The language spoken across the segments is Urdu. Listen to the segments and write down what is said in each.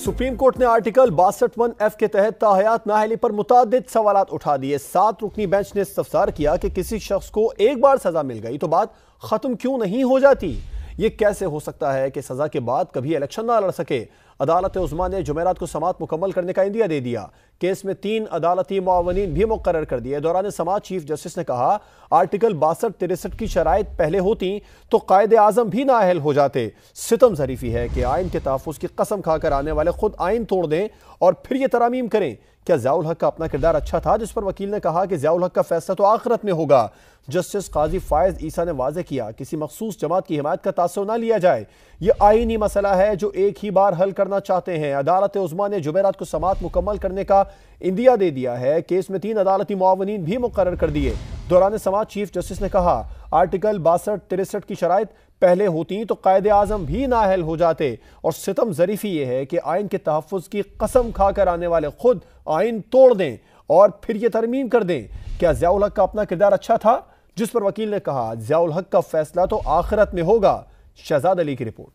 سپریم کورٹ نے آرٹیکل 62(1)(f) کے تحت تاحیات نااہلی پر متعدد سوالات اٹھا دیے۔ 7 رکنی بینچ نے استفسار کیا کہ کسی شخص کو ایک بار سزا مل گئی تو بات ختم کیوں نہیں ہو جاتی؟ یہ کیسے ہو سکتا ہے کہ سزا کے بعد کبھی الیکشن نہ لڑ سکے؟ عدالت عظمیٰ نے جمعرات کو سماعت مکمل کرنے کا عندیہ دے دیا۔ کیس میں 3 عدالتی معاونین بھی مقرر کر دیے۔ دوران سماعت چیف جسٹس نے کہا، آرٹیکل 62-63 کی شرائط پہلے ہوتی تو قائد اعظم بھی نااہل ہو جاتے۔ ستم ظریفی ہے کہ آئین کے تحفظ کی قسم کھا کر آنے والے خود آئین توڑ دیں اور پھر یہ ترامیم کریں۔ کیا ضیاء الحق کا اپنا کردار اچھا تھا؟ جس پر وکیل نے کہا کہ ضیاء الحق کا فیصلہ تو آخرت میں ہوگا۔ جسٹس قاضی فائز عیسیٰ نے واضح کیا، کسی مخصوص جماعت کی حمایت کا تاثر نہ لیا جائے۔ یہ آئینی مسئلہ ہے جو ایک ہی بار حل کرنا چاہتے ہیں۔ عدالت عظمیٰ نے جمعرات کو سماعت مکمل کرنے کا عندیہ دے دیا ہے۔ کیس میں 3 عدالتی معاونین بھی مقرر کر دیے۔ دوران سماعت چیف جسٹس نے کہا، آرٹیکل 62-63 کی شرائط پہلے ہوتی تو قائد اعظم بھی نااہل ہو جاتے، اور ستم ظریفی یہ ہے کہ آئین کے تحفظ کی قسم کھا کر آنے والے خود آئین توڑ دیں اور پھر یہ ترمیم کر دیں۔ کیا ضیاء الحق کا اپنا کردار اچھا تھا؟ جس پر وکیل نے کہا، ضیاء الحق کا فیصلہ تو آخرت میں ہوگا۔ شہزاد علی کی رپورٹ۔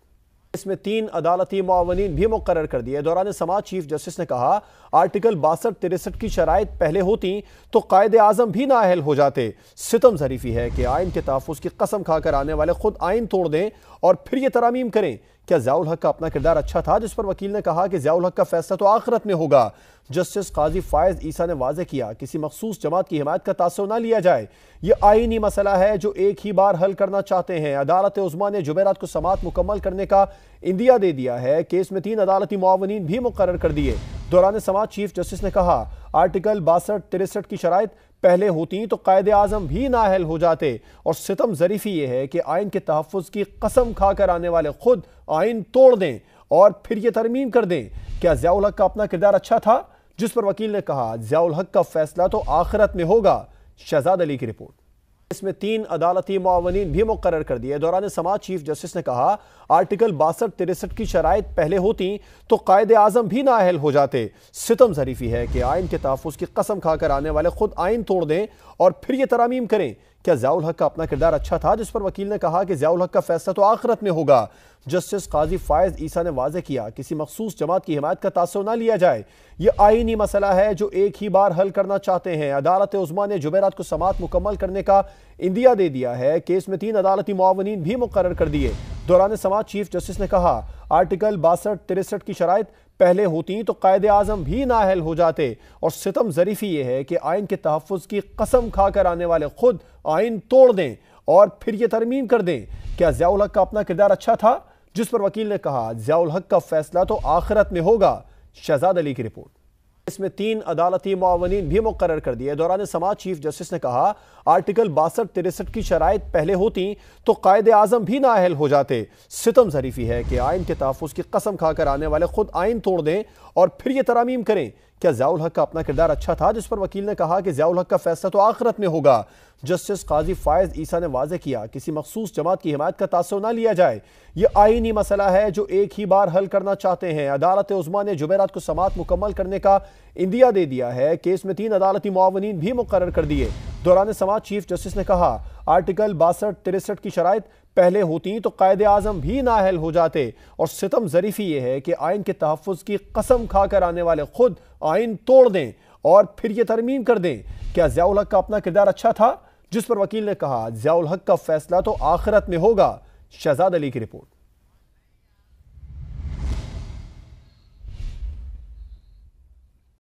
اس میں 3 عدالتی معاونین بھی مقرر کر دیے۔ دوران سماعت چیف جسٹس نے کہا، آرٹیکل 62-63 کی شرائط پہلے ہوتی تو قائد اعظم بھی نااہل ہو جاتے۔ ستم ظریفی ہے کہ آئین کے تحفظ کی قسم کھا کر آنے والے خود آئین توڑ دیں اور پھر یہ ترامیم کریں۔ کیا ضیاء الحق کا اپنا کردار اچھا تھا؟ جس پر وکیل نے کہا کہ ضیاء الحق کا فیصلہ تو آخرت میں ہوگا۔ جسٹس قاضی فائز عیسیٰ نے واضح کیا، کسی مخصوص جماعت کی حمایت کا تاثر نہ لیا جائے۔ یہ آئینی مسئلہ ہے جو ایک ہی بار حل کرنا چاہتے ہیں۔ عدالت عظمیٰ نے جمعرات کو سماعت مکمل کرنے کا عندیہ دے دیا ہے۔ کیس میں 3 عدالتی معاونین بھی مقرر کر دیے۔ دوران سماعت چیف جسٹس نے کہا، آرٹیکل 62-63 کی شرائط پہلے ہوتی تو قائد اعظم بھی نااہل ہو جاتے، اور ستم ظریفی یہ ہے کہ آئین کے تحفظ کی قسم کھا کر آنے والے خود آئین توڑ دیں اور پھر یہ ترمیم کر دیں۔ کیا ضیاء الحق کا اپنا کردار اچھا تھا؟ جس پر وکیل نے کہا، ضیاء الحق کا فیصلہ تو آخرت میں ہوگا۔ شہزاد علی کی رپورٹ۔ اس میں 3 عدالتی معاونین بھی مقرر کر دیے۔ دوران سماعت چیف جسٹس نے کہا، آرٹیکل 62-63 کی شرائط پہلے ہوتی تو قائد اعظم بھی نااہل ہو جاتے۔ ستم ظریفی ہے کہ آئین کے تحفظ کی قسم کھا کر آنے والے خود آئین توڑ دیں اور پھر یہ ترامیم کریں۔ کیا ضیاء الحق کا اپنا کردار اچھا تھا؟ جس پر وکیل نے کہا کہ ضیاء الحق کا فیصلہ تو آخرت میں ہوگا۔ جسٹس قاضی فائز عیسیٰ نے واضح کیا، کسی مخصوص جماعت کی حمایت کا تاثر نہ لیا جائے۔ یہ آئینی مسئلہ ہے جو ایک ہی بار حل کرنا چاہتے ہیں۔ عدالت عظمیٰ نے جمعرات کو سماعت مکمل کرنے کا عندیہ دے دیا ہے۔ کیس میں 3 عدالتی معاونین بھی مقرر کر دیے۔ دوران سماعت چیف جسٹس نے کہا، آرٹیکل 62-63 کی شرائط پہلے ہوتی تو قائد اعظم بھی نااہل ہو جاتے، اور ستم ظریفی یہ ہے کہ آئین کے تحفظ کی قسم کھا کر آنے والے خود آئین توڑ دیں اور پھر یہ ترمیم کر دیں۔ کیا ضیاء الحق کا اپنا کردار اچھا تھا؟ جس پر وکیل نے کہا، ضیاء الحق کا فیصلہ تو آخرت میں ہوگا۔ شہزاد علی کی رپورٹ۔ اس میں 3 عدالتی معاونین بھی مقرر کر دیے۔ دوران سماعت چیف جسٹس نے کہا، آرٹیکل 62-63 کی شرائط پہلے ہوتی تو قائد اعظم بھی نااہل ہو جاتے۔ ستم ظریفی ہے کہ آئین کے تحفظ کی قسم کھا کر آنے والے خود آئین توڑ دیں اور پھر یہ ترامیم کریں۔ کیا ضیاء الحق کا اپنا کردار اچھا تھا؟ جس پر وکیل نے کہا کہ ضیاء الحق کا فیصلہ تو آخرت میں ہوگا۔ جسٹس قاضی فائز عیسیٰ نے واضح کیا، کسی مخصوص جماعت کی حمایت کا تاثر نہ لیا جائے۔ یہ آئینی مسئلہ ہے جو ایک ہی بار حل کرنا چاہتے ہیں۔ عدالت عظمیٰ نے جمعرات کو سماعت مکمل کرنے کا عندیہ دے دیا ہے۔ کیس میں 3 عدالتی معاونین بھی مقرر کر دیے۔ دوران سماعت چیف جسٹس نے کہا، آرٹیکل 62-63 کی شرائط پہلے ہوتی تو قائد اعظم بھی نااہل ہو جاتے، اور ستم ظریفی یہ ہے کہ آئین کے تحفظ کی قسم کھا کر آنے والے خود آئین توڑ دیں اور پھر یہ ترمیم کر دیں۔ کیا ضیاء الحق کا اپنا کردار اچھا تھا؟ جس پر وکیل نے کہا، ضیاء الحق کا فیصلہ تو آخرت میں ہوگا۔ شہزاد علی کی رپورٹ۔